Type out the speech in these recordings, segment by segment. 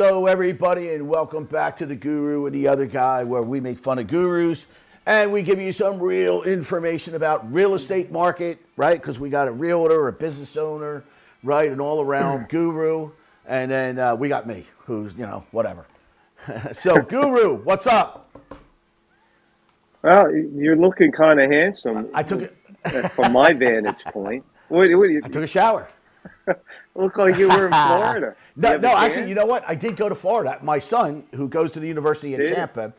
Hello, everybody, and welcome back to the Guru and the Other Guy, where we make fun of gurus and we give you some real information about real estate market, right? Because we got a realtor, a business owner, right, an all-around guru, and then we got me, who's whatever. So, Guru, what's up? Well, you're looking kind of handsome I took it. from my vantage point. What do you I took a shower. look like you were in Florida? You No, have a no, actually, tan? you know what? I did go to Florida. My son, who goes to the university in Did you? Tampa,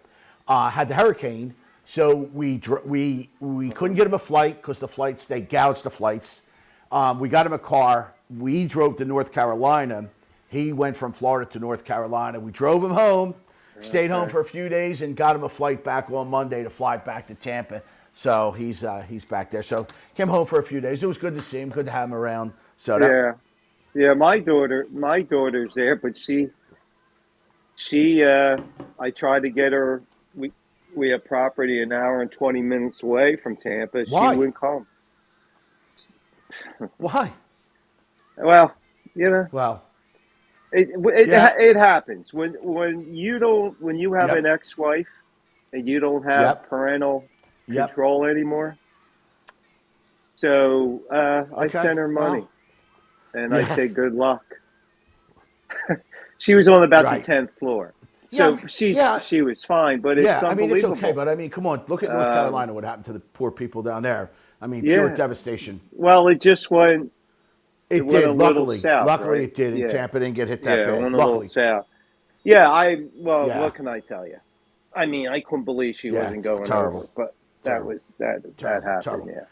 had the hurricane, so we couldn't get him a flight because they gouged the flights. We got him a car. We drove to North Carolina. He went from Florida to North Carolina. We drove him home, stayed home for a few days, and got him a flight back on Monday to fly back to Tampa. So he's back there. So came home for a few days. It was good to see him. Good to have him around. So that, Yeah, yeah. My daughter's there, but I tried to get her. We have property an hour and 20 minutes away from Tampa. She why? wouldn't come. Why? Well, you know, Well, it yeah. it happens when you have Yep. an ex-wife and you don't have Yep. parental Yep. control anymore. So I Okay. sent her Well, money, and I yeah. said good luck. She was on about the Right. 10th floor, Yeah. so she Yeah. she was fine. But it's Yeah. I mean, it's okay, unbelievable. but I mean, come on. Look at North Um, Carolina. What happened to the poor people down there? I mean, pure yeah, devastation. well, it It went a did. little Luckily, south, luckily right? it did. And Yeah, Tampa didn't get hit that yeah, it bad. went a little Luckily. south. Well, Yeah. what can I tell you? I mean, I couldn't believe she Yeah. wasn't going Terrible. over, but Terrible. that Terrible. happened. Terrible. Yeah.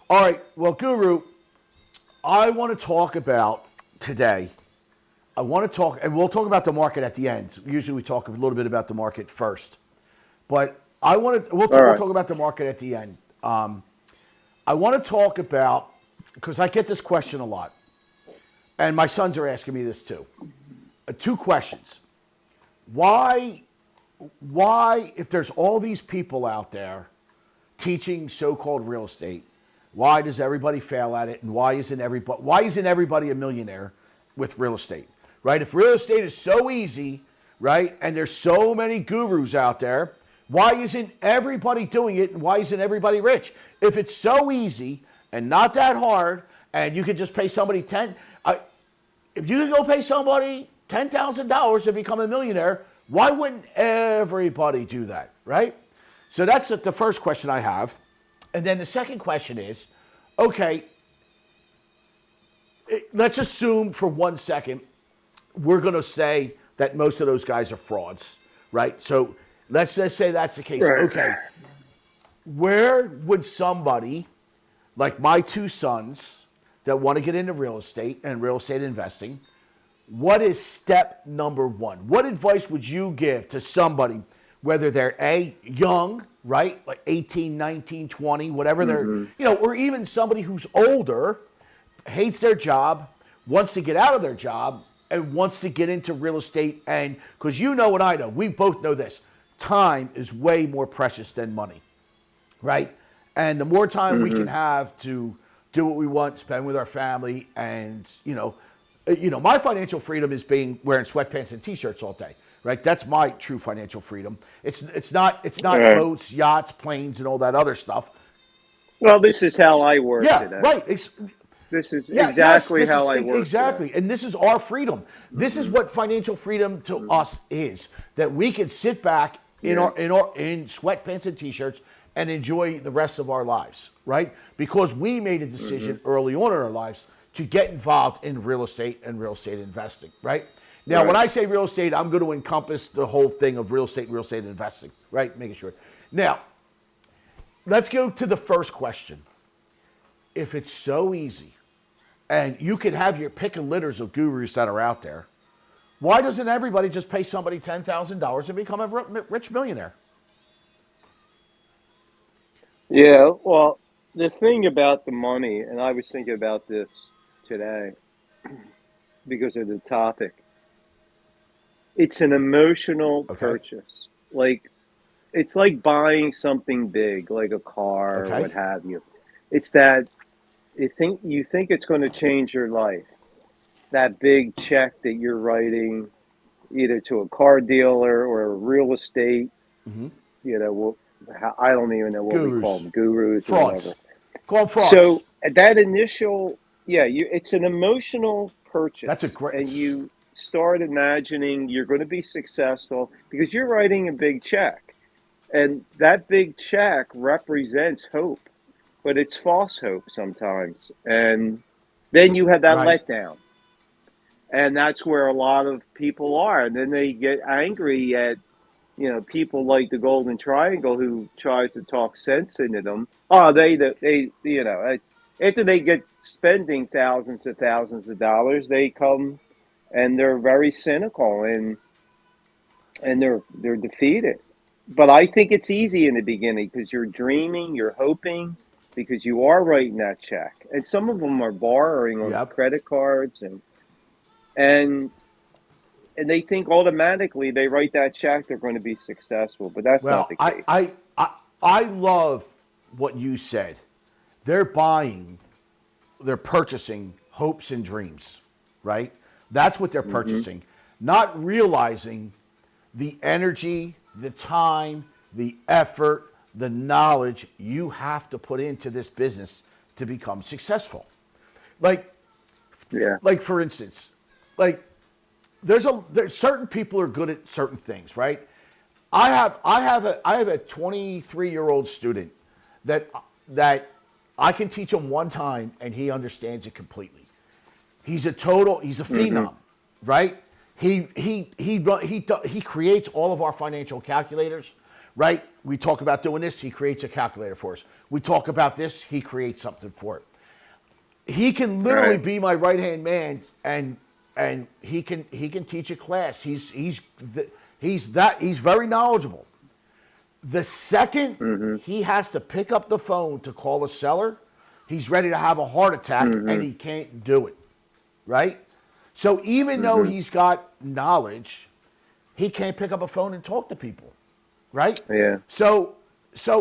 All right. Well, Guru, I want to talk about today. I want to talk, and we'll talk about the market at the end. Usually, we talk a little bit about the market first, but I want to. All We'll right. talk about the market at the end. I want to talk about because I get this question a lot, and my sons are asking me this too. Two questions: Why, if there's all these people out there teaching so-called real estate, why does everybody fail at it, and why isn't everybody a millionaire with real estate? Right? If real estate is so easy, right, and there's so many gurus out there, why isn't everybody doing it, and why isn't everybody rich? If it's so easy and not that hard, and you could just pay somebody if you could go pay somebody $10,000 to become a millionaire, why wouldn't everybody do that, right? So that's the first question I have. And then the second question is, okay, let's assume for 1 second we're going to say that most of those guys are frauds, right? So let's just say that's the case. Right. Okay, where would somebody like my two sons that want to get into real estate and real estate investing, what is step number one? What advice would you give to somebody, whether they're young, right, like 18, 19, 20, whatever they're, or even somebody who's older, hates their job, wants to get out of their job, and wants to get into real estate? And because you know what I know, we both know this, time is way more precious than money, right? And the more time we can have to do what we want, spend with our family, and my financial freedom is wearing sweatpants and t-shirts all day, right? That's my true financial freedom. It's not Right. boats, yachts, planes, and all that other stuff. Well, this is how I work Yeah, today. right. This is Yeah, yes, exactly how I work today. exactly, and this is our freedom. This is what financial freedom to us is. That we can sit back in Yeah. in sweatpants and t-shirts and enjoy the rest of our lives, right? Because we made a decision early on in our lives to get involved in real estate and real estate investing, right? Now, when Right. I say real estate, I'm going to encompass the whole thing of real estate and real estate investing, right? Making sure. Now, let's go to the first question. If it's so easy, and you can have your pick and litters of gurus that are out there, why doesn't everybody just pay somebody $10,000 and become a rich millionaire? Yeah, well, the thing about the money, and I was thinking about this today because of the topic, it's an emotional Okay. purchase. Like, it's like buying something big, like a car or what Okay. have you. It's that you think it's going to change your life. That big check that you're writing, either to a car dealer or a real estate, Mm-hmm. I don't even know what we call Gurus, them, gurus or frauds. whatever. Call them frauds. So that initial, yeah, it's an emotional That's a purchase, great. and you start imagining you're going to be successful because you're writing a big check, and that big check represents hope, but it's false hope sometimes, and then you have that Right. letdown, and that's where a lot of people are, and then they get angry at people like the Golden Triangle who tries to talk sense into them. Oh, after they get spending thousands of dollars, they come and they're very cynical and they're defeated. But I think it's easy in the beginning because you're dreaming, you're hoping, because you are writing that check, and some of them are borrowing on Yep. credit cards and and they think automatically they write that check they're going to be successful, but that's not Well, the case. I love what you said. They're buying, they're purchasing hopes and dreams, right? That's what they're Hmm. purchasing, not realizing the energy, the time, the effort, the knowledge you have to put into this business to become successful. Like, Yeah. for instance, like there's certain people are good at certain things, right? I have a 23-year-old student that that I can teach him one time and he understands it completely. He's a Hmm. phenom, right? He creates all of our financial calculators, right? We talk about doing this, he creates a calculator for us. We talk about this, he creates something for it. He can literally Right. be my right hand man, and he can teach a class. He's very knowledgeable. The second Hmm. he has to pick up the phone to call a seller, he's ready to have a heart attack and Hmm. he can't do it, right? So even though Hmm. he's got knowledge, he can't pick up a phone and talk to people, right? Yeah. So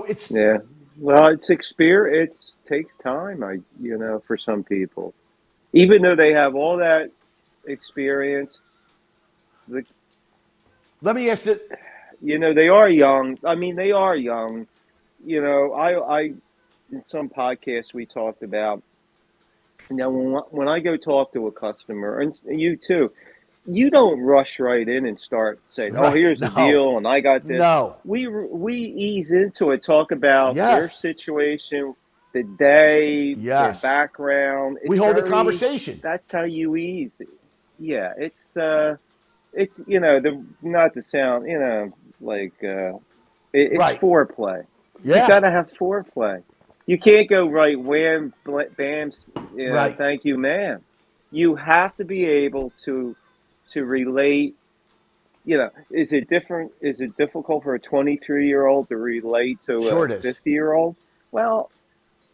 it's Yeah. Well, it's experience. It takes time. For some people, even though they have all that experience, the, let me ask it. they are young. I mean, they are young. I in some podcasts we talked about. Now, when I go talk to a customer, and you too, you don't rush right in and start saying, "Oh, Right? here's the No, deal, and I got this." no. We ease into it, talk about their Yes, situation, the day, their yes. background. We It's hold a very. conversation. That's how you ease it. Yeah, it's the not to sound like it's Right. foreplay. You Yeah. got to have foreplay. You can't go right wham bam. Right. Thank you, ma'am. You have to be able to relate. Is it different? Is it difficult for a 23-year-old to relate to a Sure it is. 50-year-old? Well,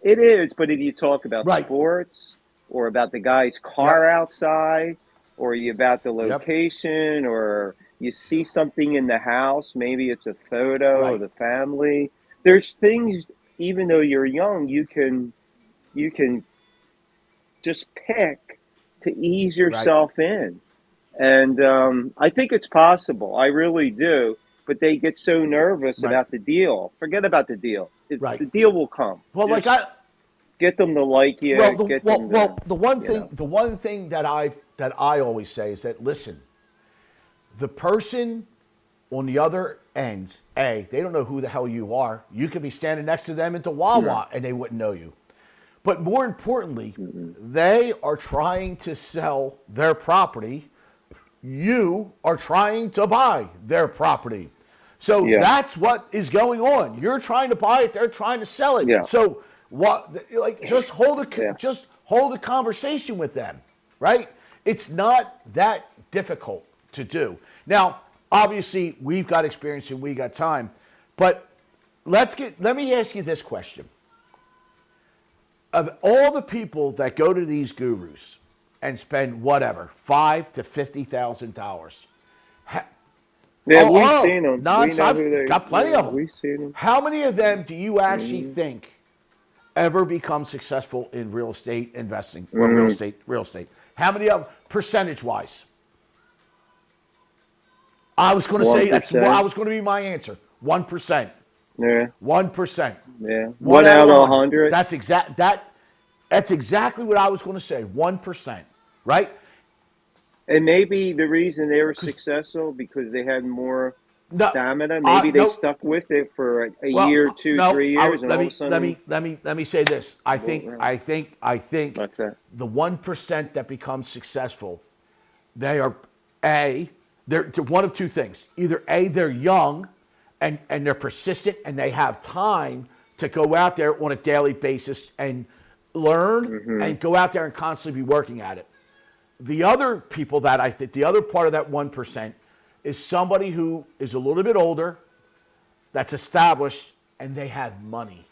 it is. But if you talk about Right. sports or about the guy's car Yep. outside, or you about the Yep. location, or you see something in the house, maybe it's a photo of Right. the family. There's things, even though you're young, you can just pick to ease Right. yourself in. And I think it's possible. I really do. But they get so nervous Right. about the deal. Forget about the deal. Right. The deal will come. Well, like Just I get them to like well you. the Get well them to, well you know. the one thing that I always say is that listen, the person on the other end, they don't know who the hell you are. You could be standing next to them at the No. Wawa and they wouldn't know you. But more importantly, Mm-mm. they are trying to sell their property. You are trying to buy their property. So Yeah. that's what is going on. You're trying to buy it, they're trying to sell it. Yeah. So what like Yeah. just hold a conversation with them, right? It's not that difficult to do. Now, obviously, we've got experience and we got time, but let me ask you this question. Of all the people that go to these gurus and spend whatever, $5,000 to $50,000, Yeah. We've seen them. We nonstop, know I've who they. got plenty Yeah. of them. We've seen them. How many of them do you actually Mm-hmm. think ever become successful in real estate investing or Mm-hmm. real estate? How many of them, percentage wise? I was going to say that's what 1%. I was going to be my answer. 1%. Yeah. 1%. Yeah. One One out out of of 100. 100. That's exactly what I was going to say. 1%. Right? And maybe the reason they were Because successful because they had more no, stamina. Maybe they no. stuck with it for a Well, year, two, no. 3 years, and Let all of me a let sudden, me let me let me say this. well, well, I think that's that. the 1% that becomes successful, they are they're one of two things. Either they're young, and they're persistent, and they have time to go out there on a daily basis and learn, Hmm. and go out there and constantly be working at it. The other people that I think, the other part of that 1% is somebody who is a little bit older, that's established, and they have money.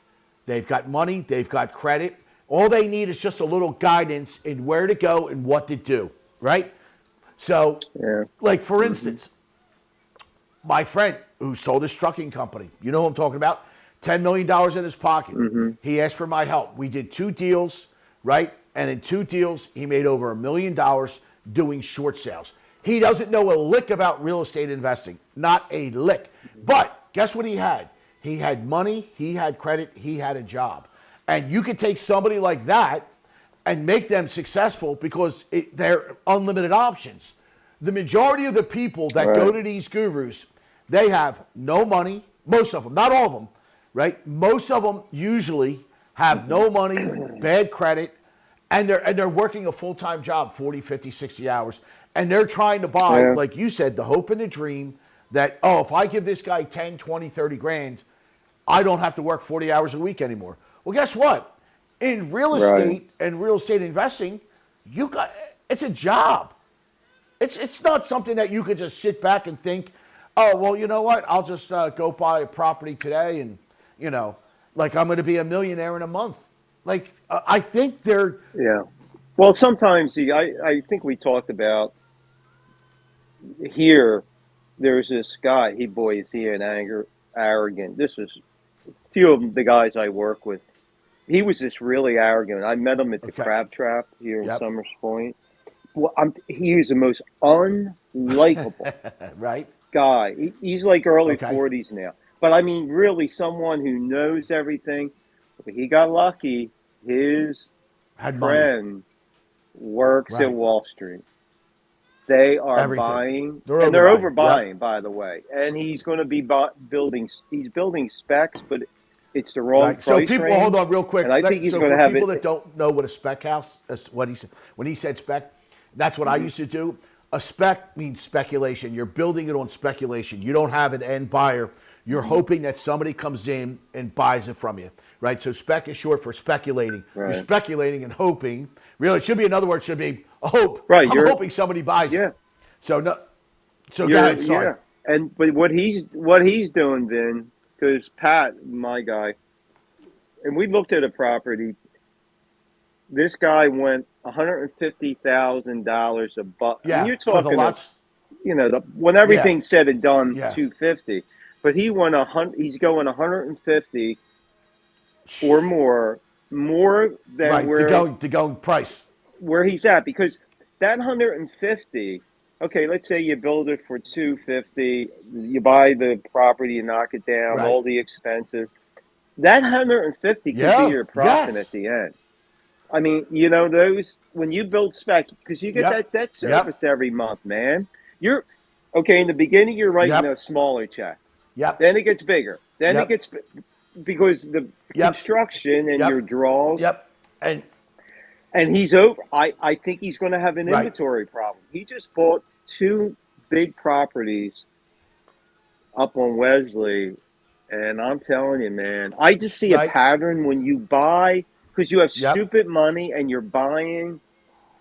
They've got money, they've got credit. All they need is just a little guidance in where to go and what to do, right? So, Yeah. like for Hmm. instance, my friend who sold his trucking company, you know who I'm talking about? $10 million in his pocket. Hmm. He asked for my help. We did 2 deals, right? And in 2 deals, he made over $1 million doing short sales. He doesn't know a lick about real estate investing, not a lick. But guess what he had? He had money, he had credit, he had a job. And you could take somebody like that and make them successful because they're unlimited options. The majority of the people that go Right. to these gurus, they have no money, most of them, not all of them, right? Most of them usually have no money, bad credit, and they're working a full-time job, 40, 50, 60 hours, and they're trying to buy, Yeah. like you said, the hope and the dream that, oh, if I give this guy 10, 20, 30 grand, I don't have to work 40 hours a week anymore. Well, guess what? In real Right. estate and real estate investing, you got it's a job. It's not something that you could just sit back and think, oh, well, you know what? I'll just go buy a property today, and you know, like I'm going to be a millionaire in a month. Like I think they're Yeah. Well, sometimes I think we talked about here. There's this guy. Boy, is he an arrogant. This is few of the guys I work with. He was just really arrogant. I met him at the okay. Crab Trap here in Yep. Summers Point. Well, he is the most unlikable Right. guy. He's like early Okay. 40s now. But I mean, really, someone who knows everything. But he got lucky. His Had money. friend works at Right. Wall Street. They are Everything. buying, They're and they're overbuying. Yep. overbuying, by the way. And he's going to be building. He's building specs, but it's the wrong Right. So price people, hold range. on real quick. And I think he's So going to for have people it. that don't know what a spec house, is, what he said when he said spec, that's what I Mhm. used to do. A spec means speculation. You're building it on speculation. You don't have an end buyer. You're hoping that somebody comes in and buys it from you, right? So spec is short for speculating. You're Right. speculating and hoping. Really, it should be another word. Should be a hope. Right. I'm hoping somebody buys it. Yeah. So no. So go ahead. Sorry. Yeah. And but what he's doing then, because Pat, my guy, and we looked at a property. This guy went $150,000 above. I mean, Yeah. you're For the talking of, lots. when Yeah. everything's said and done, Yeah. 250. But he went 100. He's going 150 or more than Right. The going price. where he's at, because that 150. Okay, let's say you build it for 250. You buy the property, you knock it down, Right. all the expenses. That 150 could be Yeah. your profit at Yes. the end. I mean, those when you build spec, because you get Yep. that debt Yep. service every month, man. You're okay in the beginning. You're writing a Yep. smaller check. Yep. Then it gets bigger. Then it Yep. gets because the Yep. construction and your Yep. draws. Yep. And And he's over. I think he's going to have an right. inventory problem. He just bought 2 big properties up on Wesley, and I'm telling you, man, I just see a Right. pattern when you buy because you have Yep. stupid money and you're buying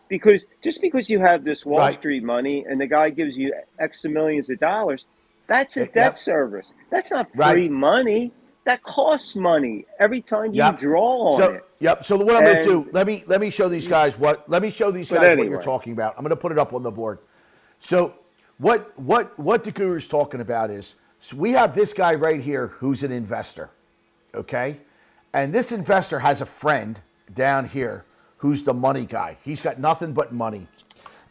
because just because you have this Wall Right. Street money and the guy gives you X millions of dollars, that's a debt Yep. service. That's not Right. free money. That costs money every time you Yep. draw on So it. yep. So what I'm going to And do? Let me show these guys what. Let me show these but guys what you're anyway, talking about. I'm going to put it up on the board. So what the guru's talking about is, so we have this guy right here who's an investor, okay, and this investor has a friend down here who's the money guy. He's got nothing but money,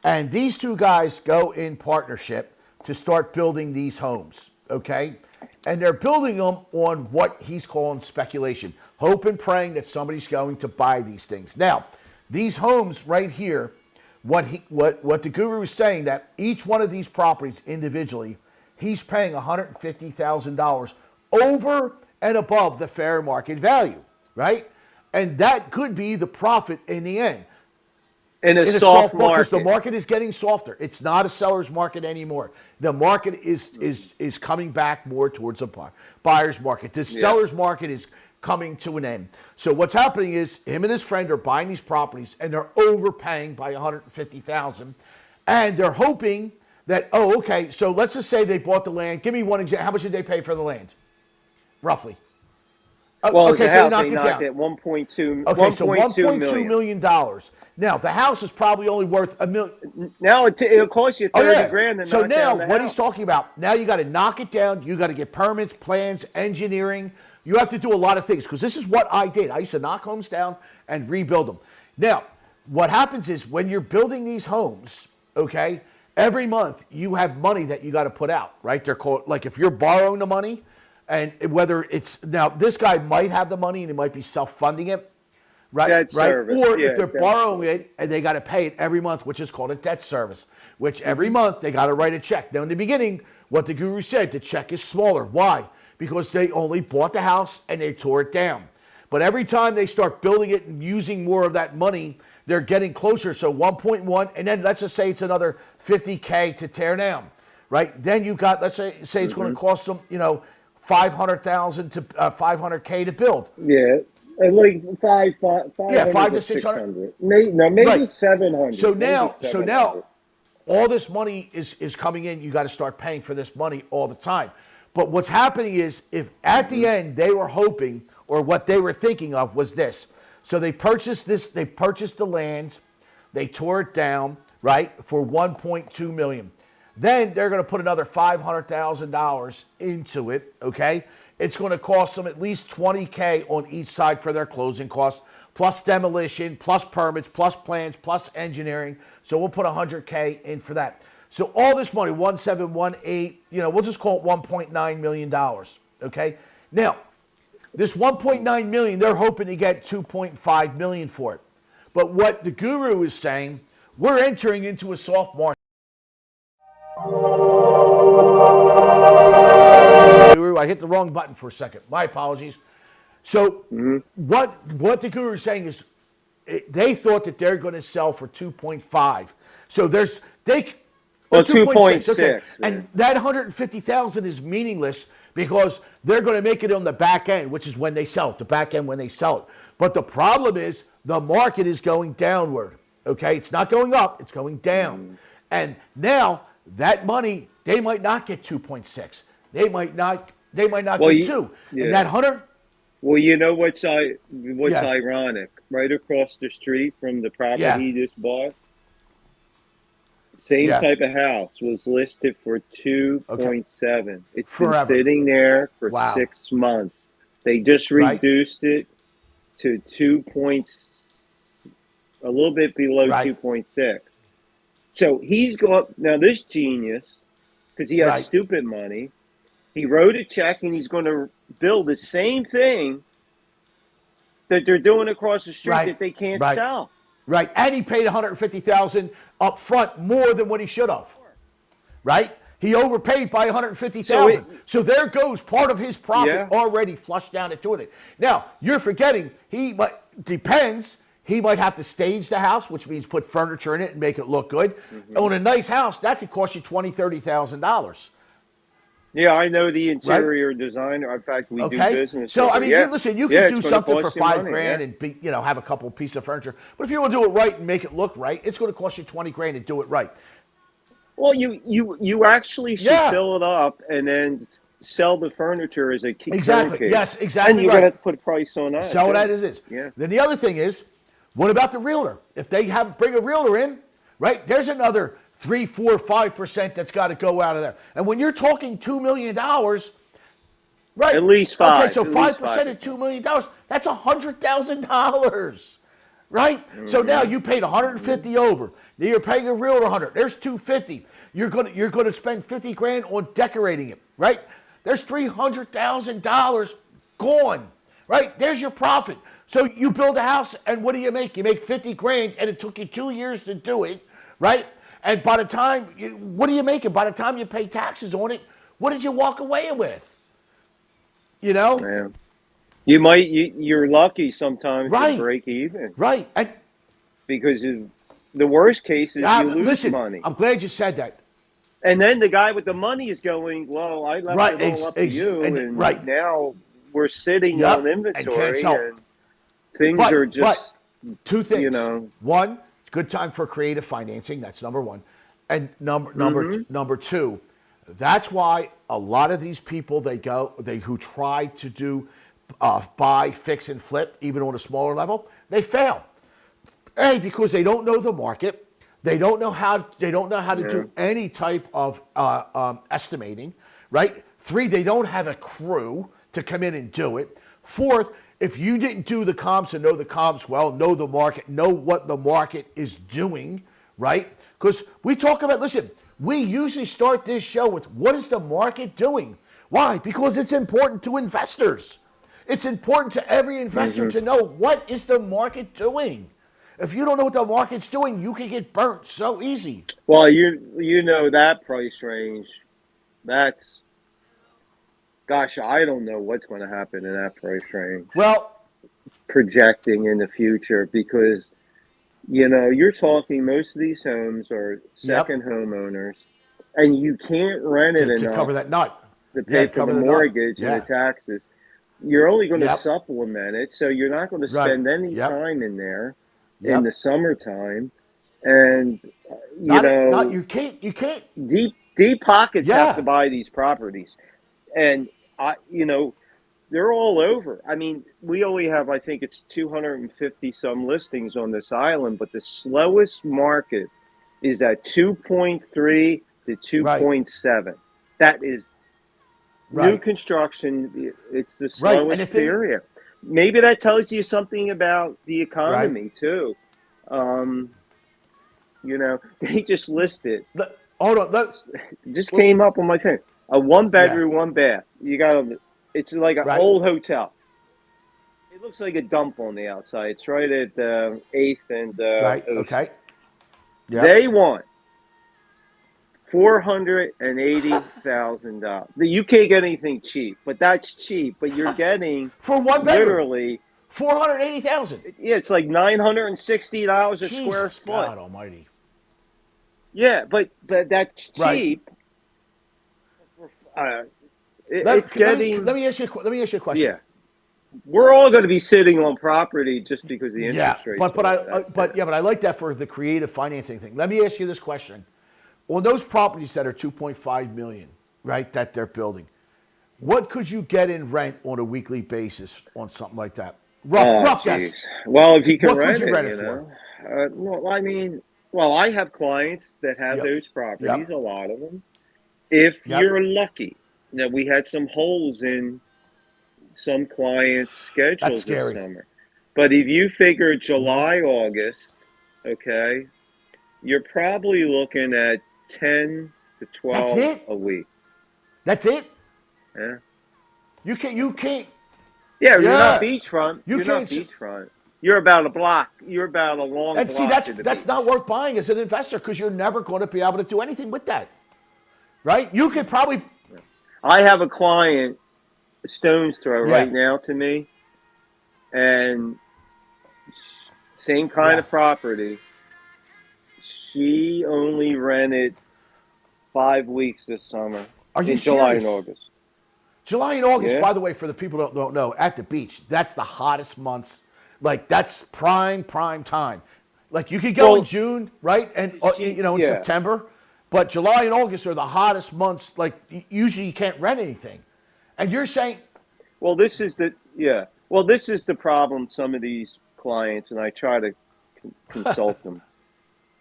and these two guys go in partnership to start building these homes, okay? And they're building them on what he's calling speculation, hope and praying that somebody's going to buy these things. Now, these homes right here, what the guru is saying, that each one of these properties individually, he's paying $150,000 over and above the fair market value, right? And that could be the profit in the end. In a market, soft because the market. market is getting softer. It's not a seller's market anymore. The market is coming back more towards a buyer's market. The seller's market is coming to an end. So what's happening is him and his friend are buying these properties, and they're overpaying by $150,000, and they're hoping that, oh, okay, so let's just say they bought the land. Give me one example. How much did they pay for the land, roughly? Well, okay, the so house, they they knocked knocked it at down. 1.2. Okay, so $1.2 $1.2 million. Now the house is probably only worth $1 million. Now it'll cost you 30 grand to So knock now down the what house. he's talking about, now you got to knock it down. You got to get permits, plans, engineering. You have to do a lot of things, because this is what I did. I used to knock homes down and rebuild them. Now, what happens is when you're building these homes, okay, every month you have money that you got to put out, right? They're called, like, if you're borrowing the money, and whether it's, now this guy might have the money and he might be self-funding it, right? Debt right? service. Or Yeah, if they're debt borrowing it and they got to pay it every month, which is called a debt service, which every month they got to write a check. Now, in the beginning, what the guru said, the check is smaller. Why? Because they only bought the house and they tore it down. But every time they start building it and using more of that money, they're getting closer. So 1.1, and then let's just say it's another 50K to tear down, right? Then you got, let's say it's going to cost them, you know, 500,000 to 500K to build. Yeah, and like 500 5 to to 600. Maybe Right. 700. So maybe now, 700. all this money is coming in. You got to start paying for this money all the time. But what's happening is, if at the end they were hoping, or what they were thinking of was this. So they purchased this. They purchased the lands. They tore it down, right, for 1.2 million. Then they're going to put another $500,000 into it, okay? It's going to cost them at least 20K on each side for their closing costs, plus demolition, plus permits, plus plans, plus engineering. So we'll put 100K in for that. So all this money, 1.718, you know, we'll just call it $1.9 million, okay? Now, this 1.9 million, they're hoping to get 2.5 million for it. But what the guru is saying, we're entering into a soft market. I hit the wrong button for a second. My apologies. So what the guru is saying is, they thought that they're going to sell for 2.5. So there's Well, 2.6. Okay, 2.6. and that 150,000 is meaningless, because they're going to make it on the back end, which is when they sell it. The back end when they sell it. But the problem is the market is going downward. Okay, it's not going up; it's going down. And now that money, they might not get 2.6. They might not get 2. Yeah. And that 100. Well, you know what's ironic? Right across the street from the property he just bought, same type of house was listed for 2.7. It's Forever. been sitting there for 6 months. They just reduced it to 2 points, a little bit below 2.6. So he's going, now this genius, because he has stupid money, he wrote a check and he's going to build the same thing that they're doing across the street that they can't sell. Right, and he paid $150,000 up front, more than what he should have. Right, he overpaid by $150,000. So there goes part of his profit already flushed down into it. Now you're forgetting he might have to stage the house, which means put furniture in it and make it look good. On a nice house, that could cost you $20,000-$30,000. Yeah, I know the interior designer. In fact, we do business. So I mean, listen, you can do something for $5,000 and have a couple pieces of furniture. But if you want to do it right and make it look right, it's going to cost you $20,000 to do it right. Well, you actually should fill it up and then sell the furniture as a key. Exactly. Yes, exactly. And you're going to have to put a price on that. Sell it as is. Yeah. Then the other thing is, what about the realtor? If they bring a realtor in, right? There's another 3, 4, 5% that's got to go out of there. And when you're talking $2 million, right? At least 5. Okay, so 5% of $2 million, that's $100,000, right? So now you paid 150 over. You're paying a realtor 100. There's 250. You're gonna spend 50 grand on decorating it, right? There's $300,000 gone, right? There's your profit. So you build a house, and what do you make? You make 50 grand, and it took you 2 years to do it, right? And by the time, what are you making? By the time you pay taxes on it, what did you walk away with? You know? Yeah. You're lucky sometimes to Right, break even right. And because the worst case is you lose listen, money. I'm glad you said that. And then the guy with the money is going, well, I left Right, it all up to you, and right. now we're sitting on Yep, and can't inventory, sell. and things are But just, two you things. know. One, good time for creative financing. That's number one. And number two, that's why a lot of these people who try to do buy, fix, and flip, even on a smaller level, they fail. A, because they don't know the market. They don't know how. They don't know how to do any type of estimating, right? Three, they don't have a crew to come in and do it. Fourth, if you didn't do the comps and know the comps well, know the market, know what the market is doing, right? Because we talk about, listen, we usually start this show with what is the market doing? Why? Because it's important to investors. It's important to every investor to know what is the market doing. If you don't know what the market's doing, you can get burnt so easy. Well, you know that price range. That's, gosh, I don't know what's going to happen in that price range. Well, Projecting in the future, because you're talking, most of these homes are yep, second homeowners, and you can't rent it to enough cover that nut. to Yeah, pay to for the cover the nut. mortgage and the Yeah, taxes. You're only going to yep, supplement it, so you're not going to right, spend any yep, time in there in the yep. summertime. And Not you can't. deep pockets have to Yeah, buy these properties, and they're all over. I mean, we only have, I think it's 250 some listings on this island, but the slowest market is at 2.3 to right, 2.7. That is new right, construction. It's the right. And the slowest thing, period. Maybe that tells you something about the right. economy too. Um, they just listed, Hold on. just came up on my thing. A one Yeah, bedroom, one bath. It's like an right, old hotel. It looks like a dump on the outside. It's right at 8th and right. Ocean. Okay. Yep. They want $480,000. You can't get anything cheap, but that's cheap. But you're getting For one bedroom, literally, 480,000. yeah, it's like $960 a square Jesus foot. God Almighty. Yeah, but that's Right. cheap. Uh, it's Let getting, me ask you. Let me ask you a question. yeah. We're all going to be sitting on property just because the Yeah, interest rates are up. That's it. but I like that for the creative financing thing. Let me ask you this question: on those properties that are 2.5 million, right, that they're building, what could you get in rent on a weekly basis on something like that? Oh, Rough jeez. guess. Well, if you can What could rent you it, rent it for? well, I mean, well, I have clients that have Yep, those properties, yep, a lot of them. If yep. you're lucky, now we had some holes in some clients' That's schedules this scary. summer. But if you figure Hmm. July, August, okay, you're probably looking at 10 to That's 12 it. a week. That's it. Yeah. You can't. You can't. Yeah, you're not Yeah. beachfront. You You're not can't. beachfront. You're about a block. You're about a long And see, block to the that's beach. not worth buying as an investor because you're never going to be able to do anything with that, right? You could probably, I have a client, stone's throw yeah, right now to me, and same kind yeah. of property. She only rented 5 weeks this summer Are you in July and serious? August. July and August, Yeah. by the way, for the people that don't know, at the beach, that's the hottest months. Like that's prime time. Like you could go in Well, June, right, and in yeah. September, but July and August are the hottest months. Like usually you can't rent anything, and you're saying, Well, this is the yeah. Well, this is the problem. Some of these clients, and I try to consult them.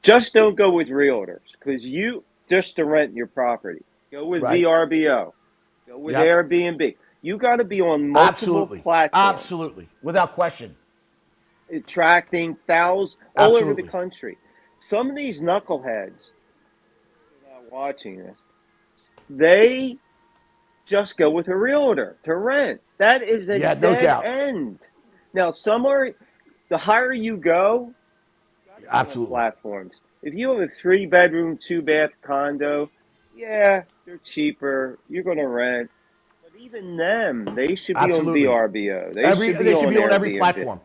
Just don't go with realtors because you just to rent your property. Go with right, VRBO. Go with yep, Airbnb. You got to be on multiple absolutely, platforms, absolutely, without question, attracting thousands all over the absolutely. country. Some of these knuckleheads that are watching this, they just go with a realtor to rent. That is a Yeah, no dead doubt. end. Now, some are, the higher you go, got to be on Absolutely. platforms. If you have a 3 bedroom, 2 bath condo, yeah, they're cheaper. You're going to rent. But even them, they should be on Absolutely. VRBO. They should be They should on be on every Airbnb. platform.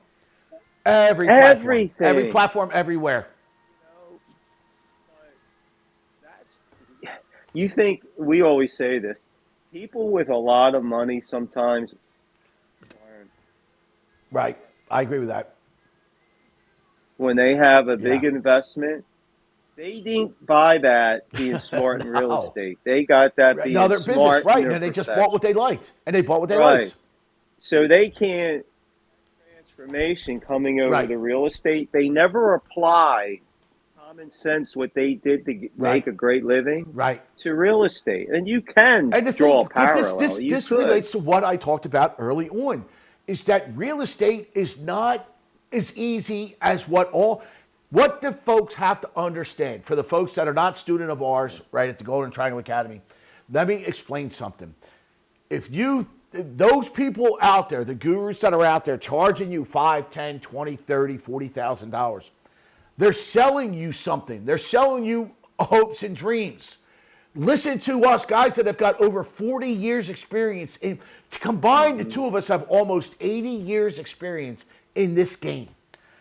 Every platform. Every Everything. platform everywhere. You know, but that's, you think, we always say this, people with a lot of money sometimes learn. Right. I agree with that. When they have a Yeah. big investment, they didn't buy that being smart in real No. estate. They got that No, being their business, smart in right. And their then they just bought what profession. they liked. And they bought what they Right. liked. So they can't transformation coming over Right. the real estate. They never apply common sense what they did to Right. make a great living Right. to real estate. And you can And the draw a thing, but parallel. You this could. relates to what I talked about early on, is that real estate is not as easy as what the folks have to understand. For the folks that are not student of ours, right, at the Golden Triangle Academy, let me explain something. If you those people out there, the gurus that are out there charging you 5, 10, 20, 30, $40,000, they're selling you something. They're selling you hopes and dreams. Listen to us, guys that have got over 40 years experience. Combined, the two of us have almost 80 years experience in this game.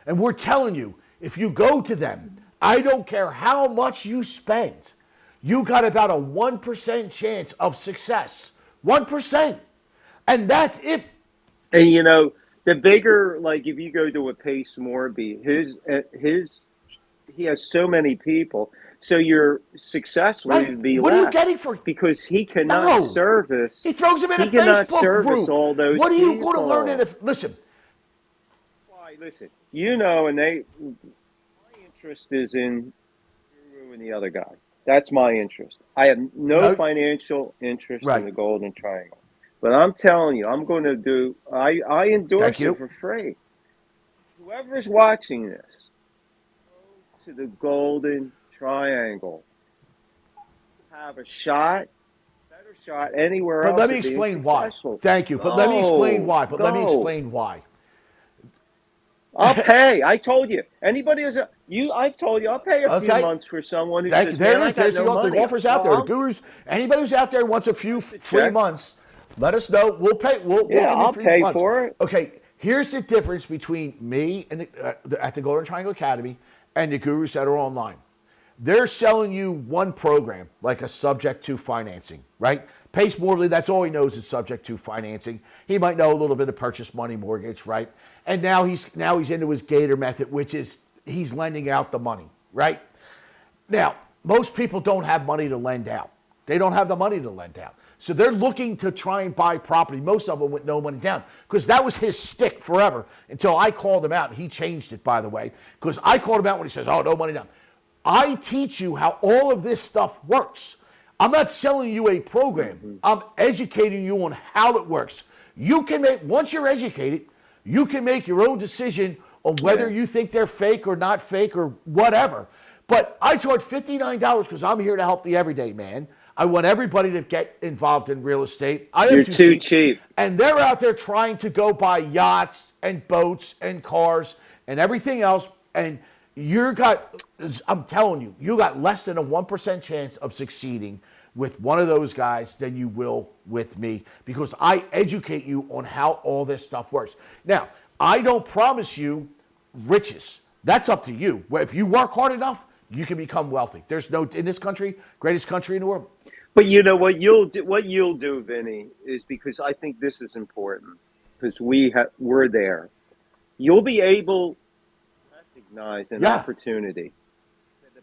And we're telling you, if you go to them, I don't care how much you spend, you got about a 1% chance of success. 1%. And that's if, And the bigger, like if you go to a Pace Morby, his he has so many people, so your success will right, even be what are you less getting for? because No. He throws them in a he cannot Facebook service group. all those What are you going to learn in people. a, listen, Why? Listen, and my interest is in Guru and the other guy. That's my interest. I have no no, financial interest in right. the Golden Triangle, but I'm telling you, I'm going to do. I Thank endorse it you. for free. Whoever's watching this, go to the Golden Triangle. Have a shot, better shot anywhere But else let me of being explain why. successful. Thank you. But let me explain Go, why. But let me go. explain why. I'll pay. I told you. Anybody is you. I've told you. I'll pay a few Okay. months for someone who Thank you. says, There it "Man, I is. got There's no the money." offers out Well, there. The I'll gurus, anybody who's out there wants a few write the free check. months, let us know. We'll pay. We'll Yeah, give you I'll free pay months. for it. Okay. Here's the difference between me and at the Golden Triangle Academy and the gurus that are online. They're selling you one program, like a subject to financing, right? Pace Morley, that's all he knows is subject to financing. He might know a little bit of purchase money mortgage, right? And now he's into his Gator method, which is he's lending out the money, right? Now, most people don't have money to lend out. They don't have the money to lend out. So they're looking to try and buy property, most of them with no money down, because that was his stick forever until I called him out. He changed it, by the way, because I called him out when he says, oh, no money down. I teach you how all of this stuff works. I'm not selling you a program. I'm educating you on how it works. You can make, once you're educated, you can make your own decision on whether Yeah. you think they're fake or not fake or whatever. But I charge $59 because I'm here to help the everyday man. I want everybody to get involved in real estate. I am You're too too cheap. cheap. And they're out there trying to go buy yachts and boats and cars and everything else. And I'm telling you, you got less than a 1% chance of succeeding with one of those guys than you will with me because I educate you on how all this stuff works. Now, I don't promise you riches. That's up to you. If you work hard enough, you can become wealthy. There's no, in this country, greatest country in the world. But you know what you'll do? What you'll do, Vinny, is because I think this is important because we're there. You'll be able to recognize an Yeah. opportunity,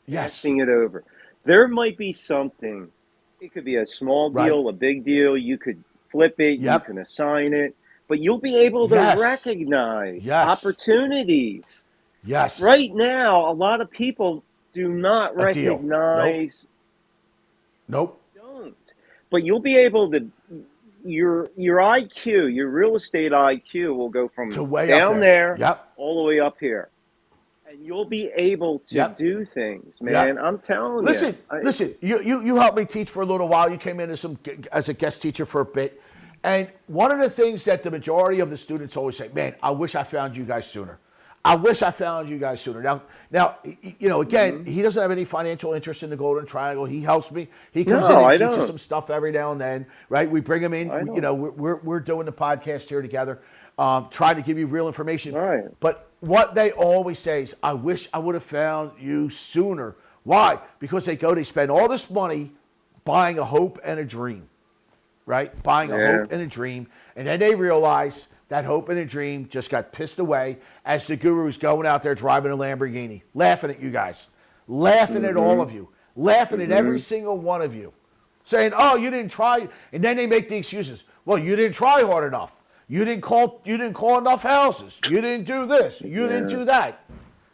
Yes. passing it over. There might be something. It could be a small Right. deal, a big deal. You could flip it. You Yep. can assign it. But you'll be able to Yes. recognize Yes. opportunities. Yes. Right now, a lot of people do not A deal. Nope. recognize. Nope. Don't. But you'll be able to. Your IQ, your real estate IQ, will go To from way up down there. there Yep. all the way up here. and you'll be able to Yep. do things, man. Yep. I'm telling you. Listen. You helped me teach for a little while. You came in as a guest teacher for a bit, and one of the things that the majority of the students always say, "Man, I wish I found you guys sooner. I wish I found you guys sooner." Now, again, he doesn't have any financial interest in the Golden Triangle. He helps me. He comes in No, and I teaches don't. some stuff every now and then, right? We bring him in. I don't. We're doing the podcast here together, trying to give you real information. All right. But what they always say is, "I wish I would have found you sooner." Why? Because they spend all this money buying a hope and a dream, right? Buying a Yeah. hope and a dream, and then they realize that hope and a dream just got pissed away as the guru's going out there driving a Lamborghini, laughing at you guys, laughing at all of you, laughing at every single one of you, saying, "Oh, you didn't try," and then they make the excuses. Well, you didn't try hard enough. You didn't call enough houses. You didn't do this. You didn't do that.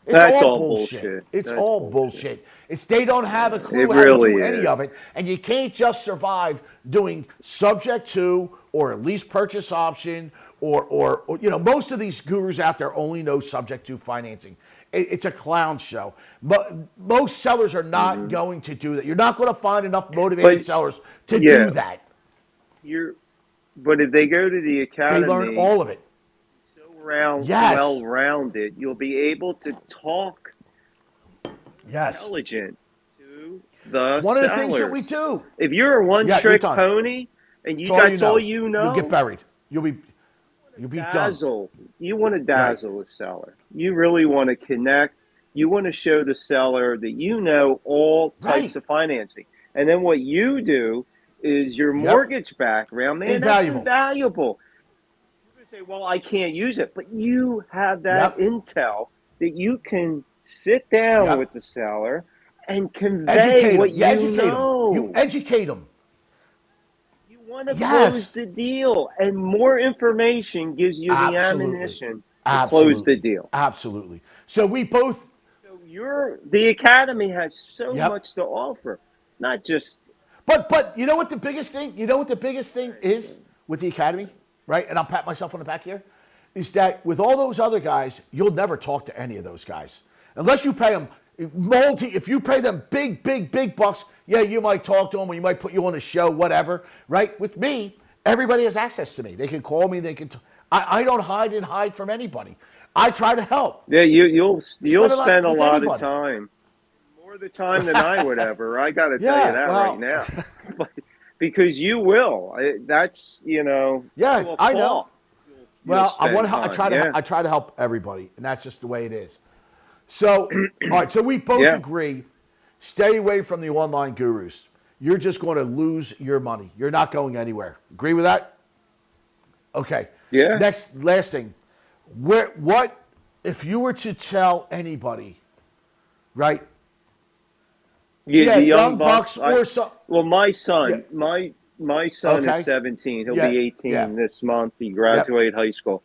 It's That's all all bullshit. bullshit. It's That's all bullshit. bullshit. It's they don't have a clue It how to really do any is. of it, and you can't just survive doing subject to or a lease purchase option or most of these gurus out there only know subject to financing. It's a clown show. But most sellers are not going to do that. You're not going to find enough motivated But sellers to yeah, do that. you're. But if they go to the They learn academy, all of it. so Yes. well rounded, you'll be able to talk Yes. intelligent to It's the one of the things that we sellers. do. If you're a one Yeah, you're trick done. pony and It's all you that's know. all you You'll get know, buried. You'll be done. dazzle. You want to Right. dazzle the seller. You really want to connect. You want to show the seller that you know all types Right. of financing. And then what you do is your Yep. mortgage background, man, that's Invaluable. invaluable. You're going to say, well, I can't use it. But you have that Yep. intel that you can sit down with Yep. the seller and convey Educate them. what You you educate them. You know. educate them. You want to close Yes. the deal, and more information gives you the Absolutely. ammunition to close the Absolutely. deal. Absolutely. So we both. So the academy has so Yep. much to offer, not just But you know what the biggest thing? You know what the biggest thing is with the academy, right? And I'll pat myself on the back here. Is that with all those other guys, you'll never talk to any of those guys unless you pay them If you pay them big bucks, yeah, you might talk to them or you might put you on a show, whatever, right? With me, everybody has access to me. They can call me. They can. I don't hide from anybody. I try to help. yeah. You'll Spend a lot spend a with lot of anybody. time, more of the time than I would ever. I got to tell you Yeah, that right well, now, but, because you will. That's yeah, to a I know. fault. You'll Well, I want spend to. I time. try to. Yeah. I try to help everybody, and that's just the way it is. So, all right. So we both Yeah. agree. Stay away from the online gurus. You're just going to lose your money. You're not going anywhere. Agree with that? Okay. Yeah. Last thing. What if you were to tell anybody, right? Yeah, the young bucks. bucks or some. Well, my son, Yeah. my son Okay. is 17. He'll Yeah. be 18 Yeah. this month. He graduated high school,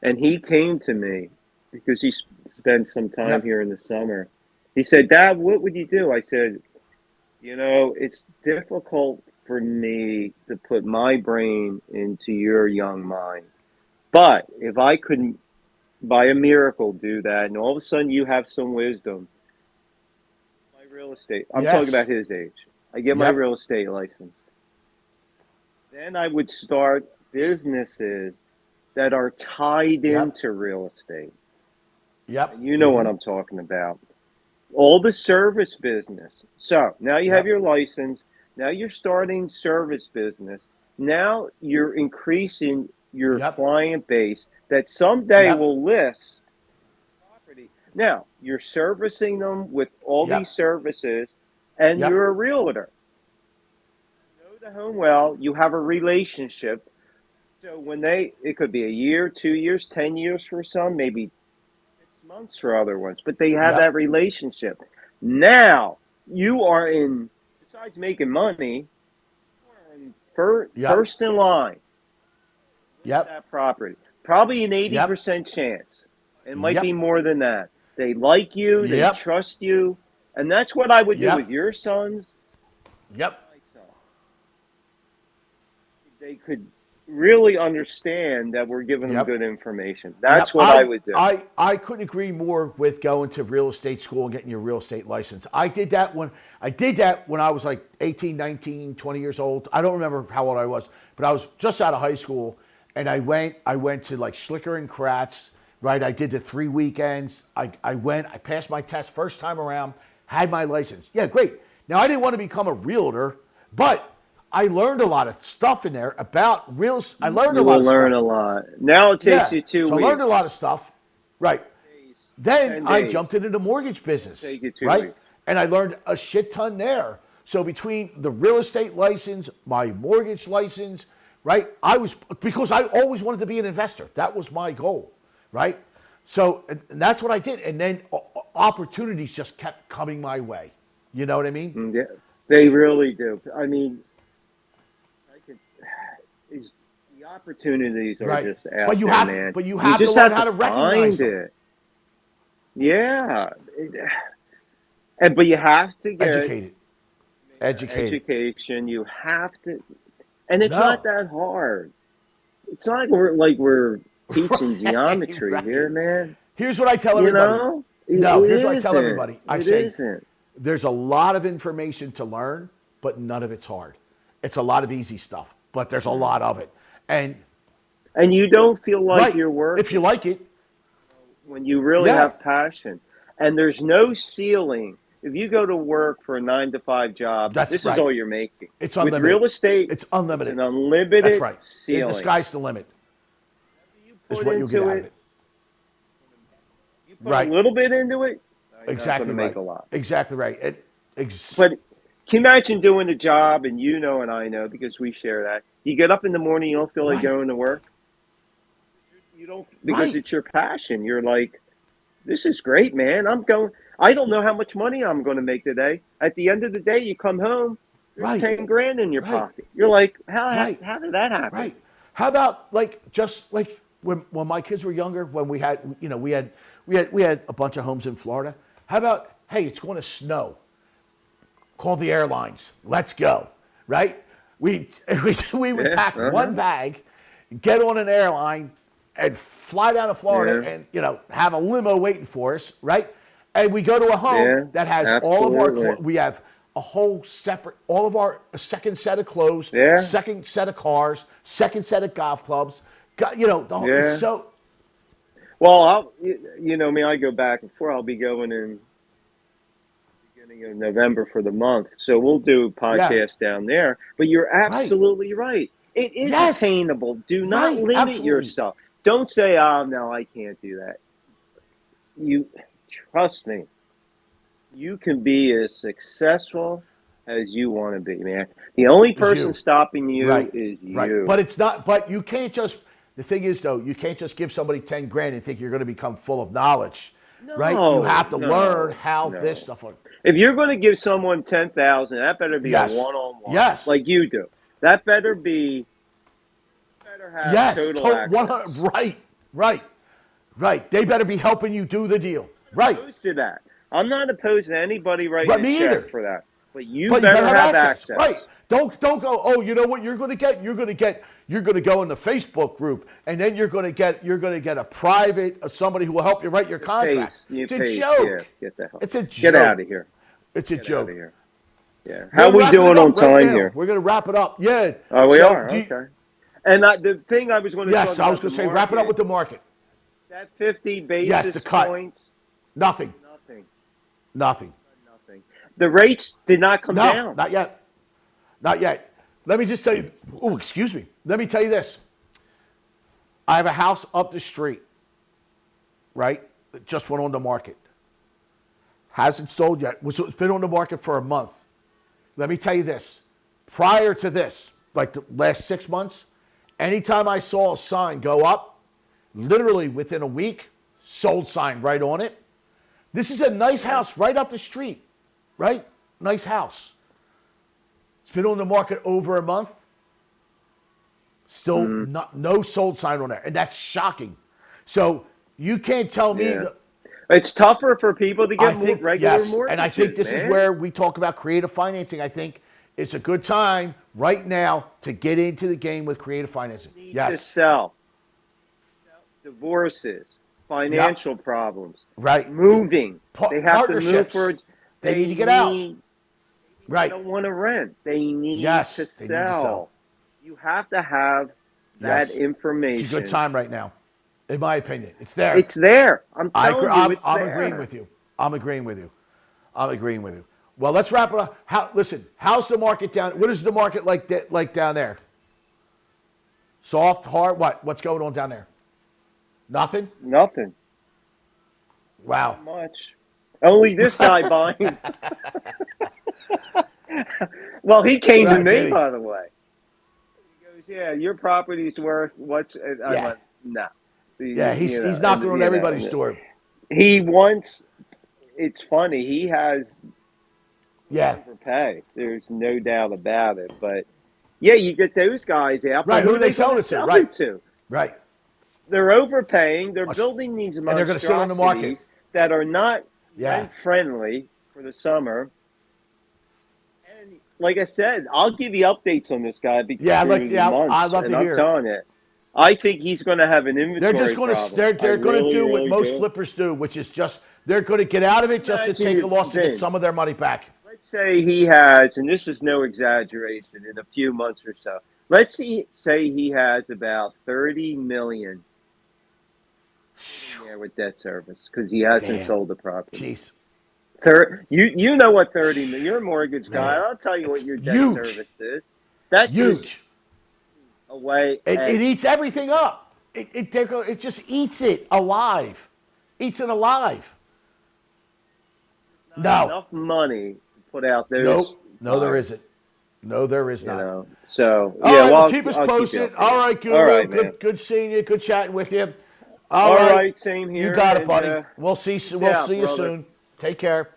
and he came to me because he spent some time Yep. here in the summer. He said, "Dad, what would you do?" I said, it's difficult for me to put my brain into your young mind, but if I could, by a miracle, do that, and all of a sudden you have some wisdom." My real estate. I'm talking Yes. about his age. I get my Yep. real estate license. Then I would start businesses that are tied Yep. into real estate. Yep. And you know what I'm talking about. All the service business. So now you have Yep. your license. Now you're starting service business. Now you're increasing your Yep. client base that someday Yep. will list property. Now you're servicing them with all Yep. these services, and Yep. you're a realtor. You know the home well. You have a relationship. So it could be a year, 2 years, 10 years for some, maybe 6 months for other ones, but they have that Yep. relationship. Now you are besides making money, you are in Yep. first in line with Yep. that property. Probably an Yep. 80% chance. It might be Yep. more than that. They like you, they Yep. trust you, and that's what I would do with Yep. your sons. Yep. My son. They could really understand that we're giving them Yep. good information. Yep. That's what I would do. I couldn't agree more with going to real estate school and getting your real estate license. I did that when I was like 18, 19, 20 years old. I don't remember how old I was, but I was just out of high school, and I went to like Schlicker and Kratz, right? I did the 3 weekends. I passed my test first time around, had my license. Yeah, great. Now I didn't want to become a realtor, but I learned a lot of stuff in there about real estate. I learned a You lot will of learn stuff. a lot. Now it takes Yeah. you two So I weeks. learned a lot of stuff. Right. Then 10 I days. jumped into the mortgage business. Take you 2 Right. weeks. And I learned a shit ton there. So between the real estate license, my mortgage license, right? Because I always wanted to be an investor. That was my goal. Right. So and that's what I did. And then opportunities just kept coming my way. You know what I mean? Yeah, they really do. I mean, I could, is the opportunities are Right. just out there, man. But you You have to just learn have how to to recognize find them. it. Yeah, but you have to get Educated. Educated. education. You have to, and it's not No. that hard. It's not like we're teaching Right. geometry here, Right. man. Here's what I tell You everybody. know, No, it here's what I tell isn't. everybody. I It say isn't. there's a lot of information to learn, but none of it's hard. It's a lot of easy stuff, but there's a lot of it. And And you don't feel like right, you're if you working like it, when you really yeah, have passion. And there's no ceiling. If you go to work for a 9 to 5 job, that's this is right. all you're making. It's With unlimited. real estate, It's it's an unlimited. That's unlimited right. The ceiling. sky's the limit. You Is put what you'll get into out of it, it. you put a Right. little bit into it, you're not going Exactly to make right. a lot. Exactly right. But can you imagine doing a job, and you know, and I know because we share that. You get up in the morning, you don't feel like Right. going to work. You don't because Right. it's your passion. You're like, this is great, man. I'm going. I don't know how much money I'm going to make today. At the end of the day, you come home, there's Right. 10 grand in your Right. pocket. You're like, how Right. how did that happen? Right. How about just like when my kids were younger, when we had we had a bunch of homes in Florida. How about, hey, it's going to snow. Call the airlines. Let's go. Right? We would Yeah. pack one bag, get on an airline, and fly down to Florida, Yeah. and have a limo waiting for us, right? And we go to a home Yeah. that has all of our Absolutely. we have a whole separate, all of our a second set of clothes, Yeah. second set of cars, second set of golf clubs. It's Yeah. so Well, you know me. I go back and forth. I'll be going in beginning of November for the month, so we'll do yeah, podcasts down there. But you're right, absolutely right. It is yes, attainable. Do not right, limit absolutely. yourself. Don't say, "Oh, no, I can't do that." You trust me. You can be as successful as you want to be, man. The only Is person you stopping you right, is right? you. But it's not. But you can't just. The thing is, though, you can't just give somebody 10 grand and think you're going to become full of knowledge, right? You No, have to learn no, how this no. stuff works. If you're going to give someone 10,000, that better be a Yes, one-on-one, yes, like you do. That better be. Better have yes. total 100. access. Right, right, right. They better be helping you do the deal. Right, Opposed to that, I'm not opposed to anybody writing but a me check either. for that. But you But you better better have have access. access. Right. Don't go, oh, you know what you're gonna get? You're gonna go in the Facebook group, and then you're gonna get a private somebody who will help you write your contract. You It's a pay. joke. Yeah, get the hell. It's a Get joke. out of here. It's a Get out joke. of here. Yeah. We're How we wrapping it doing up on right time now. here? We're gonna wrap it up. Yeah. Oh, we So, are. Okay. And the thing I was going to yes, talk I was about gonna the say wrap it up market, with the market. that 50 Yes, basis the cut. points, Nothing. nothing, Nothing. nothing. The rates did not come No, down. not yet. Not yet. Let me just tell you. Oh, excuse me. Let me tell you this. I have a house up the street, right? That just went on the market. Hasn't sold yet. It's been on the market for a month. Let me tell you this. Prior to this, like the last 6 months, anytime I saw a sign go up, literally within a week, sold sign right on it. This is a nice house right up the street, right? Nice house. It's been on the market over a month. Still no sold sign on there. And that's shocking. So you can't tell me Yeah. that. It's tougher for people to I get think, regular yes. mortgages, And I think this is man. where we talk about creative financing. I think it's a good time right now to get into the game with creative financing. Need to Yes. sell. Divorces, Yep. financial problems, Right. moving. They have to move Partnerships. for. They need to They get out. need. They Right. don't want to rent. They need to Yes. They need to sell. sell. You have to have that Yes. It's a good information. time right now, in my opinion. It's there. It's there. I'm I agree. telling you, it's I'm there. agreeing with you. I'm agreeing with you. I'm agreeing with you. Well, let's wrap it up. Listen, how's the market down? What is the market like down there? Soft, hard, what? What's going on down there? Nothing? Nothing Wow. much. Only this guy buying. Well, he came to Right, me, did he? by the way. He goes, "Yeah, your property's worth what's?" And I Yeah. went, "No." Yeah, he's knocking on everybody's door. He wants. It's funny. He has Yeah. overpay. There's no doubt about it. But yeah, you get those guys out. Right, But who are they selling gonna it to? sell Right. it to? Right. They're overpaying. They're building these And they're going to sit on the market. monstrosities that are not Yeah. rent friendly for the summer. And like I said, I'll give you updates on this guy because Yeah, months, I'd love and to I'm hear. telling you, I think he's going to have an inventory They're just going to problem. they're going to really, do what really most do. flippers do, which is just they're going to get out of it just to Imagine take a loss and get Vin. some of their money back. Let's say he has, and this is no exaggeration, in a few months or so. Let's say he has about 30 million in there with debt service because he hasn't Damn. sold the property. Jeez. You know what 30 million? You're a mortgage guy. Man, I'll tell you what it's your debt huge. service is. That's just Huge. away. It eats everything up. It just eats it alive. Eats it alive. No. Enough money to put out those. Nope. No, there isn't. No, there is not. know. So All yeah, right, well, keep us I'll posted. you All right, Guru. All right, man. Good seeing you. Good chatting with you. All right, same here. You got it, and, buddy. We'll see. We'll out, see you brother. soon. Take care.